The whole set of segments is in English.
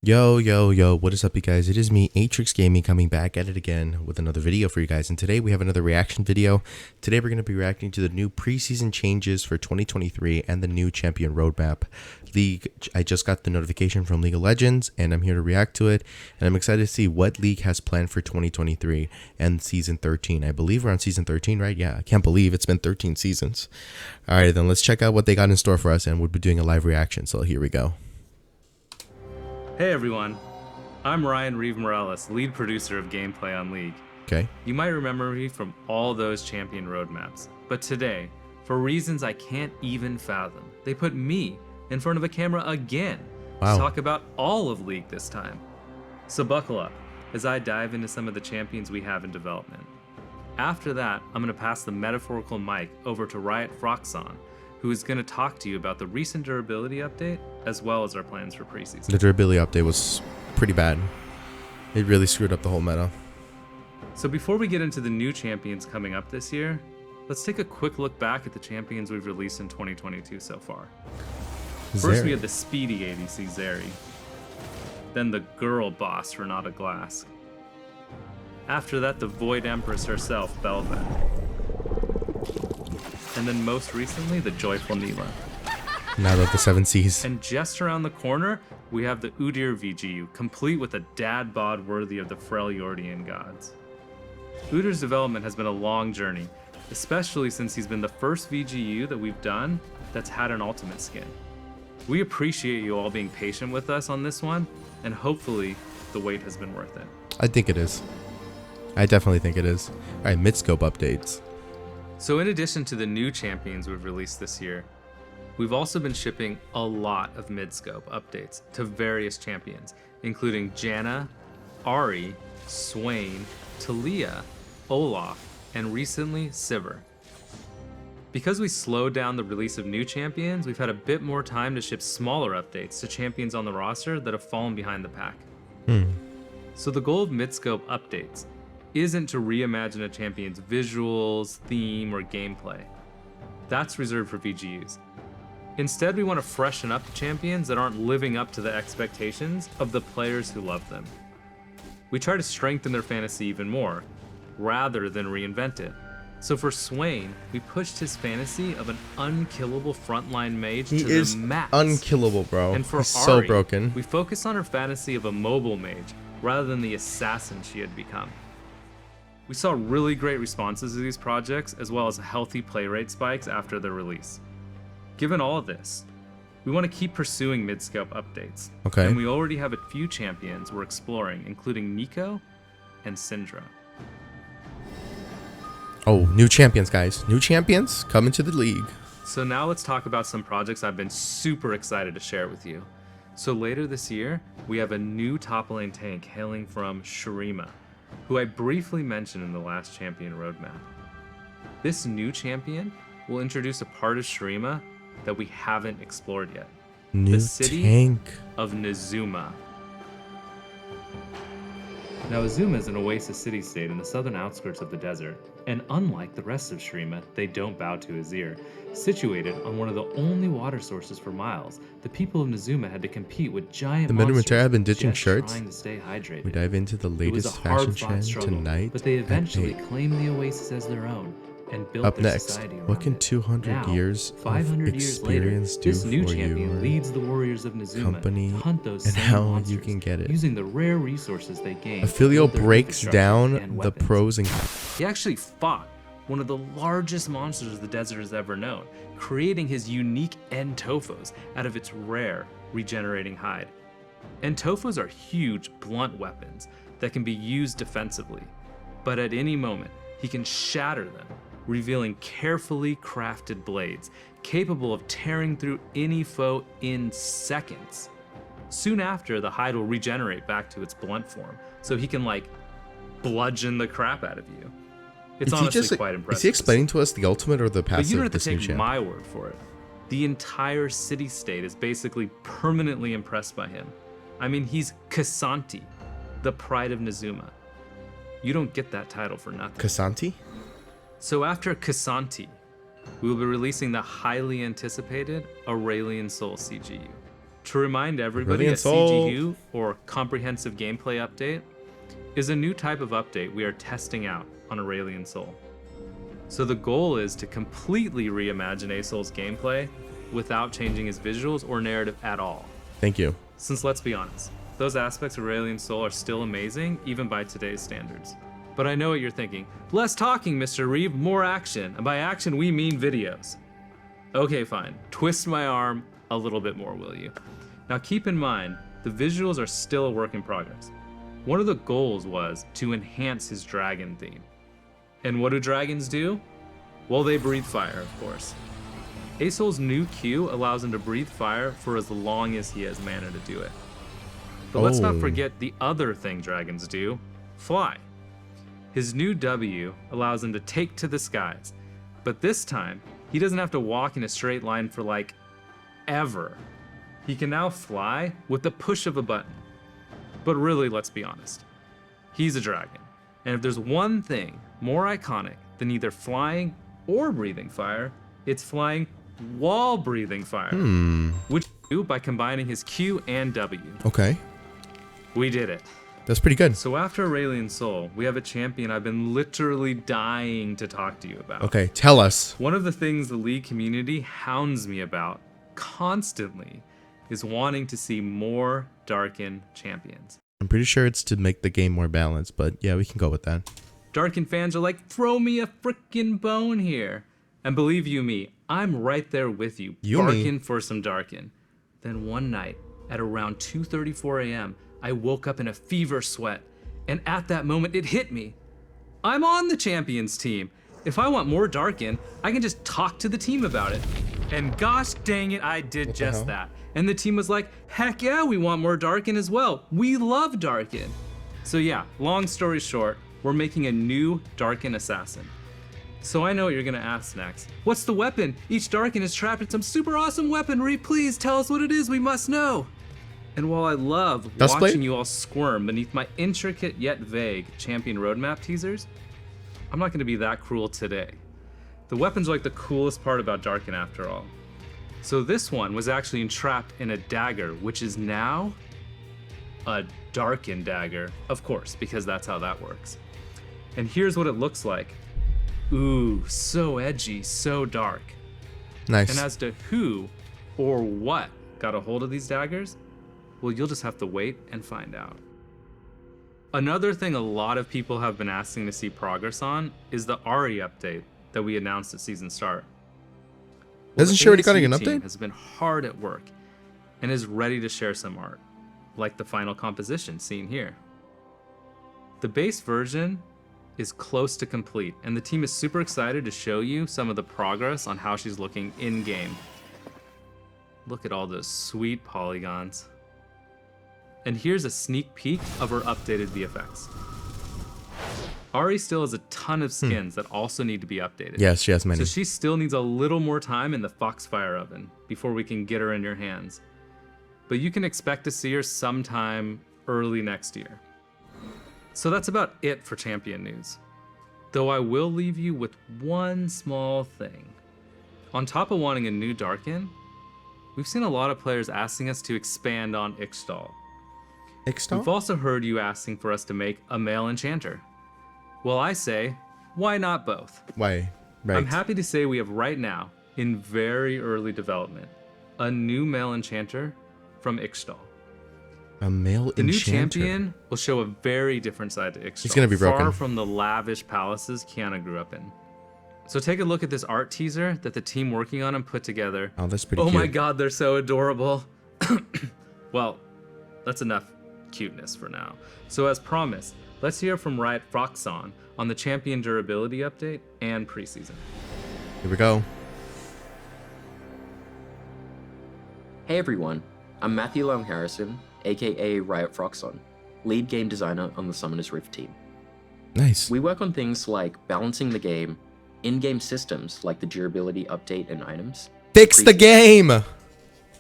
Yo, what is up, you guys? It is me, Atrix Gaming, coming back at it again with another video for you guys. And today we have another reaction video. Today we're going to be reacting to the new preseason changes for 2023 and the new champion roadmap. I just got the notification from League of Legends and I'm here to react to it. And I'm excited to see what League has planned for 2023 and season 13. I believe we're on season 13, right? Yeah, I can't believe it's been 13 seasons. All right, then let's check out what they got in store for us, and we'll be doing a live reaction. So here we go. Hey everyone, I'm Ryan Reeve Morales, lead producer of Gameplay on League. Okay. You might remember me from all those champion roadmaps, but today, for reasons I can't even fathom, they put me in front of a camera again to talk about all of League this time. So buckle up as I dive into some of the champions we have in development. After that, I'm going to pass the metaphorical mic over to Riot Froxon, who is going to talk to you about the recent durability update, as well as our plans for preseason. The durability update was pretty bad. It really screwed up the whole meta. So before we get into the new champions coming up this year, let's take a quick look back at the champions we've released in 2022 so far. First, we had the speedy ADC Zeri. Then the girl boss Renata Glass. After that, the Void Empress herself, Bel'Veth. And then most recently, the joyful Neela. Now that the 7 Cs. And just around the corner, we have the Udyr VGU, complete with a dad bod worthy of the Freljordian gods. Udyr's development has been a long journey, especially since he's been the first VGU that we've done that's had an ultimate skin. We appreciate you all being patient with us on this one, and hopefully the wait has been worth it. I think it is. I definitely think it is. All right, Midscope updates. So in addition to the new champions we've released this year, we've also been shipping a lot of Midscope updates to various champions, including Janna, Ahri, Swain, Taliyah, Olaf, and recently Sivir. Because we slowed down the release of new champions, we've had a bit more time to ship smaller updates to champions on the roster that have fallen behind the pack. So the goal of Midscope updates isn't to reimagine a champion's visuals, theme, or gameplay. That's reserved for VGUs. Instead, we want to freshen up the champions that aren't living up to the expectations of the players who love them. We try to strengthen their fantasy even more, rather than reinvent it. So for Swain, we pushed his fantasy of an unkillable frontline mage to the max. Unkillable, bro. And for He's Ahri, so broken. we focus on her fantasy of a mobile mage, rather than the assassin she had become. We saw really great responses to these projects, as well as healthy play rate spikes after their release. Given all of this, we want to keep pursuing Midscope updates. Okay. And we already have a few champions we're exploring, including Neeko and Syndra. Oh, new champions, guys. New champions coming to the league. So now let's talk about some projects I've been super excited to share with you. So later this year, we have a new top lane tank hailing from Shurima, who I briefly mentioned in the last champion roadmap. This new champion will introduce a part of Shurima that we haven't explored yet. New the city tank of Nezuma. Now, Azuma is an oasis city-state in the southern outskirts of the desert, and unlike the rest of Shurima, they don't bow to Azir. Situated on one of the only water sources for miles, the people of Nezuma had to compete with giant monsters have been ditching just shirts. trying to stay hydrated. We dive into the latest fashion trend tonight. But they eventually claimed the oasis as their own and built Up their next, society around what can it. 200 Now, years 500 of years later, experience do this new for champion you, leads the warriors of Nezuma company, to hunt those and same how monsters you can get it? using the rare resources they gain. Affilio to build their breaks infrastructure down and the weapons. pros and He actually fought one of the largest monsters the desert has ever known, creating his unique Entofos out of its rare regenerating hide. Entofos are huge, blunt weapons that can be used defensively, but at any moment, he can shatter them, revealing carefully crafted blades capable of tearing through any foe in seconds. Soon after, the hide will regenerate back to its blunt form, so he can bludgeon the crap out of you. It's honestly quite impressive. Is he explaining to us the ultimate or the passive? But you don't have to this new take champ? my word for it. The entire city-state is basically permanently impressed by him. I mean, he's Kasanti, the pride of Nezuma. You don't get that title for nothing. Kasanti? So after Kasanti, we will be releasing the highly anticipated Aurelian Soul CGU. To remind everybody, a CGU, or Comprehensive Gameplay Update, is a new type of update we are testing out on Aurelion Sol. So the goal is to completely reimagine Asol's gameplay without changing his visuals or narrative at all. Thank you. Since let's be honest, those aspects of Aurelion Sol are still amazing, even by today's standards. But I know what you're thinking. Less talking, Mr. Reeve, more action. And by action, we mean videos. Okay, fine. Twist my arm a little bit more, will you? Now keep in mind, the visuals are still a work in progress. One of the goals was to enhance his dragon theme. And what do dragons do? Well, they breathe fire, of course. Asol's new Q allows him to breathe fire for as long as he has mana to do it. But let's not forget the other thing dragons do, fly. His new W allows him to take to the skies, but this time, he doesn't have to walk in a straight line for like, ever. He can now fly with the push of a button. But really, let's be honest, he's a dragon. And if there's one thing more iconic than either flying or breathing fire, it's flying while breathing fire, which we do by combining his Q and W. Okay. We did it. That's pretty good. So after Aurelion Sol, we have a champion I've been literally dying to talk to you about. Okay, tell us. One of the things the League community hounds me about constantly is wanting to see more Darkin champions. I'm pretty sure it's to make the game more balanced, but yeah, we can go with that. Darkin fans are like, throw me a frickin' bone here. And believe you me, I'm right there with you, barking for some Darkin. Then one night, at around 2:34 a.m., I woke up in a fever sweat, and at that moment it hit me. I'm on the champions team. If I want more Darkin, I can just talk to the team about it. And gosh dang it, I did just that. And the team was like, heck yeah, we want more Darkin as well. We love Darkin. So yeah, long story short, we're making a new Darkin assassin. So I know what you're gonna ask next. What's the weapon? Each Darkin is trapped in some super awesome weaponry. Please tell us what it is, we must know. And while I love watching you all squirm beneath my intricate yet vague champion roadmap teasers, I'm not gonna be that cruel today. The weapons are like the coolest part about Darkin after all. So this one was actually entrapped in a dagger, which is now a Darkin dagger, of course, because that's how that works. And here's what it looks like. Ooh, so edgy, so dark. Nice. And as to who or what got a hold of these daggers, well, you'll just have to wait and find out. Another thing a lot of people have been asking to see progress on is the Ahri update that we announced at season start. Well, Isn't she already getting an team update? Has been hard at work and is ready to share some art, like the final composition seen here. The base version is close to complete, and the team is super excited to show you some of the progress on how she's looking in-game. Look at all those sweet polygons. And here's a sneak peek of her updated VFX. Ahri still has a ton of skins that also need to be updated. Yes, she has many. So she still needs a little more time in the Foxfire oven before we can get her in your hands. But you can expect to see her sometime early next year. So that's about it for champion news. Though I will leave you with one small thing. On top of wanting a new Darkin, we've seen a lot of players asking us to expand on Ixtal. We've also heard you asking for us to make a male enchanter. Well, I say, why not both? Why? Right. I'm happy to say we have right now, in very early development, a new male enchanter from Ixtal. A male enchanter? The new champion will show a very different side to Ixtal. He's gonna be broken. Far from the lavish palaces Kiana grew up in. So take a look at this art teaser that the team working on and put together. Oh, that's pretty cute. Oh my god, they're so adorable. Well, that's enough cuteness for now. So as promised, let's hear from Riot Froxon on the champion durability update and preseason. Here we go. Hey everyone, I'm Matthew Long Harrison, aka Riot Froxon, lead game designer on the Summoner's Rift team. Nice. We work on things like balancing the game, in-game systems like the durability update and items. Fix the game!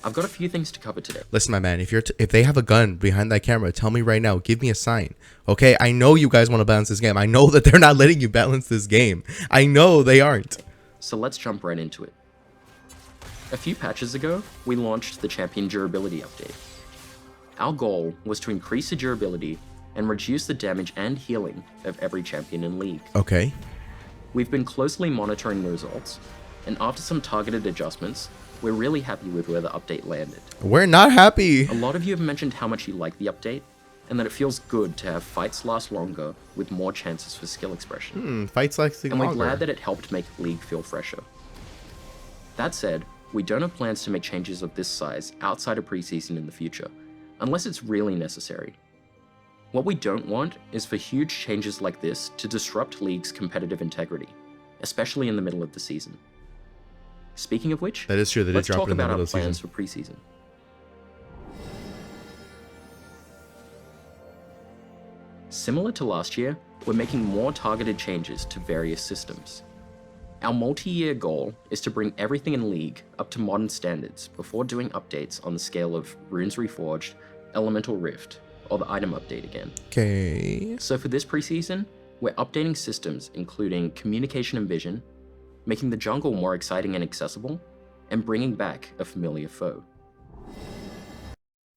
I've got a few things to cover today. Listen, my man, if they have a gun behind that camera, tell me right now. Give me a sign. Okay? I know you guys want to balance this game. I know that they're not letting you balance this game. I know they aren't. So let's jump right into it. A few patches ago, we launched the Champion Durability Update. Our goal was to increase the durability and reduce the damage and healing of every champion in League. Okay. We've been closely monitoring the results, and after some targeted adjustments, we're really happy with where the update landed. We're not happy. A lot of you have mentioned how much you like the update, and that it feels good to have fights last longer with more chances for skill expression. Fights like And we're glad that it helped make League feel fresher. That said, we don't have plans to make changes of this size outside of preseason in the future, unless it's really necessary. What we don't want is for huge changes like this to disrupt League's competitive integrity, especially in the middle of the season. Speaking of which, that is true. They did let's drop talk it in the about middle our of the season. plans for preseason. Similar to last year, we're making more targeted changes to various systems. Our multi-year goal is to bring everything in League up to modern standards before doing updates on the scale of Runes Reforged, Elemental Rift, or the item update again. Okay. So for this preseason, we're updating systems including communication and vision, making the jungle more exciting and accessible, and bringing back a familiar foe.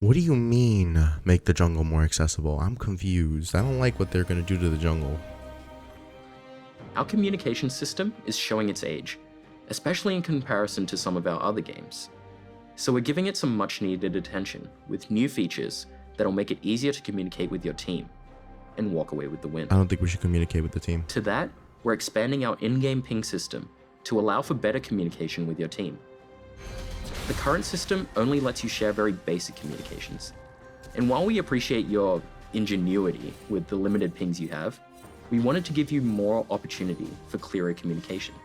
What do you mean, make the jungle more accessible? I'm confused. I don't like what they're going to do to the jungle. Our communication system is showing its age, especially in comparison to some of our other games. So we're giving it some much needed attention with new features that'll make it easier to communicate with your team and walk away with the win. I don't think we should communicate with the team. To that, we're expanding our in-game ping system to allow for better communication with your team. The current system only lets you share very basic communications. And while we appreciate your ingenuity with the limited pings you have, we wanted to give you more opportunity for clearer communication.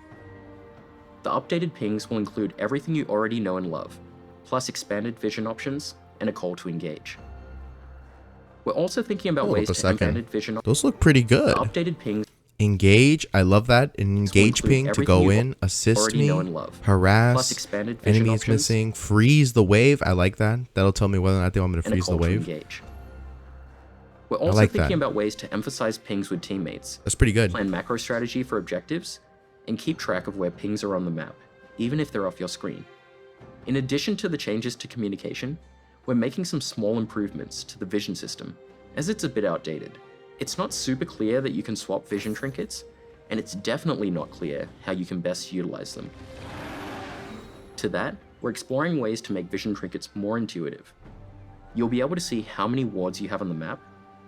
The updated pings will include everything you already know and love, plus expanded vision options and a call to engage. We're also thinking about ways to embedded vision. Those look pretty good. The updated pings Engage, I love that. An engage ping to go in, assist me, harass, enemy is missing, freeze the wave. I like that. That'll tell me whether or not they want me to freeze the wave. We're also thinking about ways to emphasize pings with teammates. That's pretty good. Plan macro strategy for objectives, and keep track of where pings are on the map, even if they're off your screen. In addition to the changes to communication, we're making some small improvements to the vision system, as it's a bit outdated. It's not super clear that you can swap vision trinkets, and it's definitely not clear how you can best utilize them. To that, we're exploring ways to make vision trinkets more intuitive. You'll be able to see how many wards you have on the map,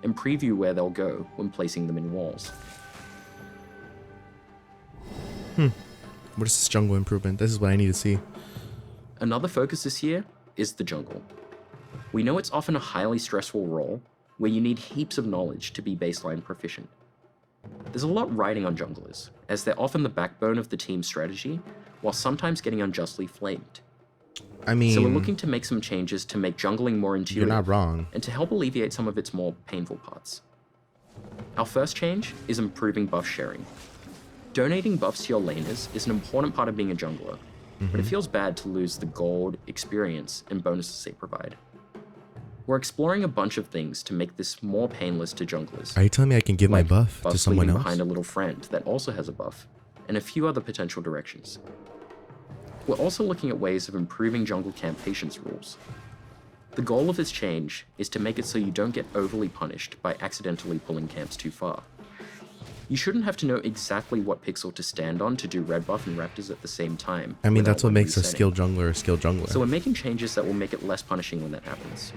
and preview where they'll go when placing them in walls. What is this jungle improvement? This is what I need to see. Another focus this year is the jungle. We know it's often a highly stressful role, where you need heaps of knowledge to be baseline proficient. There's a lot riding on junglers, as they're often the backbone of the team's strategy, while sometimes getting unjustly flamed. I mean, so we're looking to make some changes to make jungling more intuitive. You're not wrong. And to help alleviate some of its more painful parts. Our first change is improving buff sharing. Donating buffs to your laners is an important part of being a jungler, but it feels bad to lose the gold, experience, and bonuses they provide. We're exploring a bunch of things to make this more painless to junglers. Are you telling me I can give my buff to someone else? Behind a little friend that also has a buff, and a few other potential directions. We're also looking at ways of improving jungle camp patience rules. The goal of this change is to make it so you don't get overly punished by accidentally pulling camps too far. You shouldn't have to know exactly what pixel to stand on to do red buff and raptors at the same time. I mean, that's what makes a skilled jungler a skilled jungler. So we're making changes that will make it less punishing when that happens.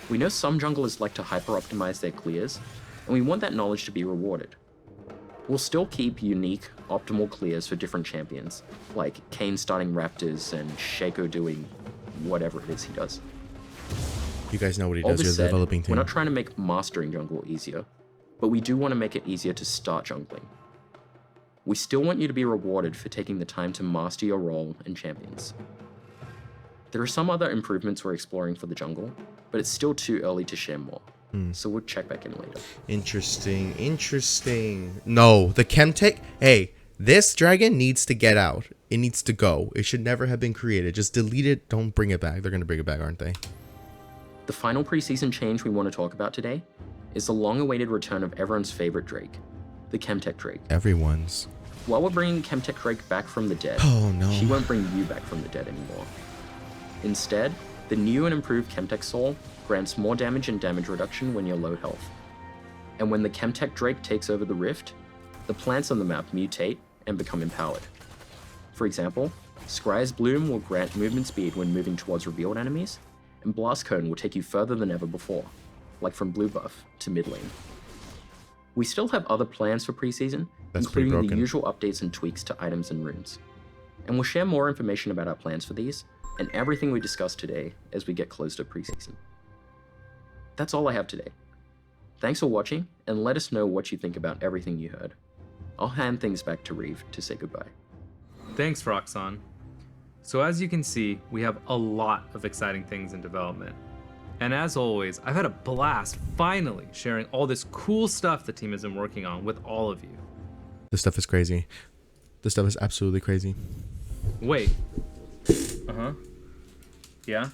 We know some junglers like to hyper-optimize their clears, and we want that knowledge to be rewarded. We'll still keep unique, optimal clears for different champions, like Kayn starting raptors and Shaco doing whatever it is he does. You guys know what he All does. this You're the said, developing team. we're not trying to make mastering jungle easier, but we do want to make it easier to start jungling. We still want you to be rewarded for taking the time to master your role and champions. There are some other improvements we're exploring for the jungle, but it's still too early to share more, so we'll check back in later. Interesting, interesting. No, the Chemtech, hey, this dragon needs to get out. It needs to go. It should never have been created. Just delete it, don't bring it back. They're going to bring it back, aren't they? The final preseason change we want to talk about today is the long-awaited return of everyone's favorite Drake, the Chemtech Drake. Everyone's. While we're bringing Chemtech Drake back from the dead, Oh no. she won't bring you back from the dead anymore. Instead, the new and improved Chemtech Soul grants more damage and damage reduction when you're low health. And when the Chemtech Drake takes over the rift, the plants on the map mutate and become empowered. For example, Scry's Bloom will grant movement speed when moving towards revealed enemies, and Blast Cone will take you further than ever before, like from blue buff to mid lane. We still have other plans for preseason, That's pretty including the broken. usual updates and tweaks to items and runes. And we'll share more information about our plans for these, and everything we discussed today as we get close to preseason. That's all I have today. Thanks for watching, and let us know what you think about everything you heard. I'll hand things back to Reeve to say goodbye. Thanks, Roxanne. So as you can see, we have a lot of exciting things in development. And as always, I've had a blast finally sharing all this cool stuff the team has been working on with all of you. This stuff is crazy. This stuff is absolutely crazy. Wait. Yeah?